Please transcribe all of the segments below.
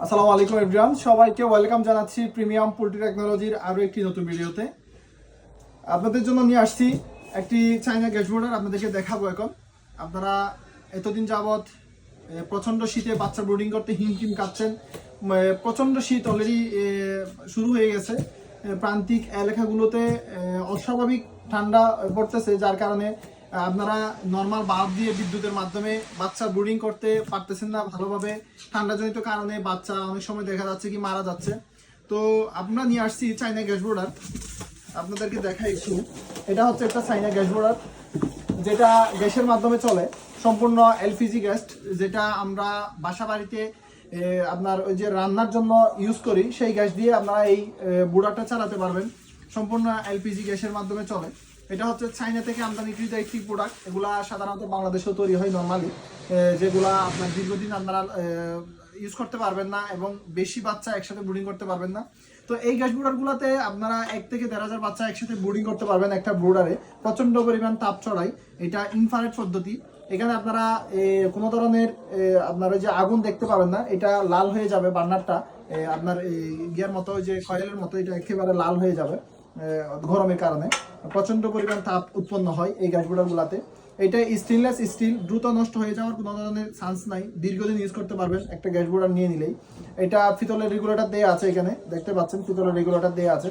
আসসালামু আলাইকুম এভরিওয়ান, সবাইকে ওয়েলকাম জানাচ্ছি প্রিমিয়াম পোল্ট্রি টেকনোলজির আরও একটি নতুন ভিডিওতে। আপনাদের জন্য নিয়ে আসছি একটি চাইনা গ্যাস বোর্ডার, আপনাদেরকে দেখাবো। এখন আপনারা এতদিন যাবৎ প্রচণ্ড শীতে বাচ্চা ব্রুডিং করতে হিমটিম কাটছেন। প্রচণ্ড শীত অলরেডি শুরু হয়ে গেছে। প্রান্তিক এলাকাগুলোতে অস্বাভাবিক ঠান্ডা পড়তেছে, যার কারণে আপনারা নর্মাল বাল্ব দিয়ে বিদ্যুতের মাধ্যমে বাচ্চা ব্রুডিং করতে পারতেছেন না ভালোভাবে। ঠান্ডাজনিত কারণে বাচ্চা অনেক সময় দেখা যাচ্ছে কি মারা যাচ্ছে। তো আমরা নিয়ে আসছি চাইনা গ্যাস বোর্ডার, আপনাদেরকে দেখাই একটু। এটা হচ্ছে একটা চাইনা গ্যাস বোর্ডার, যেটা গ্যাসের মাধ্যমে চলে, সম্পূর্ণ এলপিজি গ্যাস, যেটা আমরা বাসা বাড়িতে আপনার ওই যে রান্নার জন্য ইউজ করি, সেই গ্যাস দিয়ে আপনারা এই বোর্ডারটা চালাতে পারবেন। সম্পূর্ণ এলপিজি গ্যাসের মাধ্যমে চলে। এটা হচ্ছে চাইনা থেকে আমদানিকৃত একটি প্রোডাক্ট। এগুলা সাধারণত বাংলাদেশেও তৈরি হয় নর্মালি, যেগুলা আপনার দীর্ঘদিন আপনারা ইউজ করতে পারবেন না এবং বেশি বাচ্চা একসাথে ব্রুডিং করতে পারবেন না। তো এই গ্যাস ব্রুডারগুলোতে আপনারা 1 থেকে 1,500 বাচ্চা একসাথে ব্রুডিং করতে পারবেন একটা ব্রুডারে। প্রচন্ড পরিমাণ তাপ ছড়ায়। এটা ইনফ্রারেড পদ্ধতি। এখানে আপনারা কোনো ধরনের আপনার ওই যে আগুন দেখতে পাবেন না। এটা লাল হয়ে যাবে, বার্নারটা আপনার গিয়ার মতো, যে কয়েলের মতো, এটা একেবারে লাল হয়ে যাবে গরমের কারণে। প্রচন্ড পরিমাণ তাপ উৎপন্ন হয় এই গ্যাস ব্রুডারগুলোতে। এটা স্টেনলেস স্টিল, দ্রুত নষ্ট হয়ে যাওয়ার কোনো ধরনের চান্স নাই। দীর্ঘদিন ইউজ করতে পারবেন একটা গ্যাস ব্রুডার নিয়ে নিলেই। এটা পিতলের রেগুলেটর দেওয়া আছে, এখানে দেখতে পাচ্ছেন পিতলের রেগুলেটর দেওয়া আছে।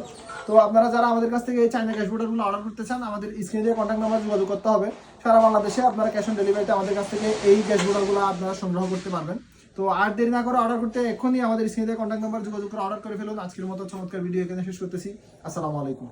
তো আপনারা যারা আমাদের কাছ থেকে এই চাইনা গ্যাস ব্রুডারগুলো অর্ডার করতে চান, আমাদের স্ক্রিনে দিয়ে কন্ট্যাক্ট নাম্বার যোগাযোগ করতে হবে। সারা বাংলাদেশে আপনারা ক্যাশ অন ডেলিভারিতে আমাদের কাছ থেকে এই গ্যাস ব্রুডারগুলো আপনারা সংগ্রহ করতে পারবেন। তো আর দেরি না করে অর্ডার করতে এখনই আমাদের স্ক্রিনে দিয়ে কন্ট্যাক্ট নাম্বার যোগাযোগ করে অর্ডার করে ফেলুন। আজকের মতো চমৎকার ভিডিও এখানে শেষ করতেছি। আসসালামু আলাইকুম।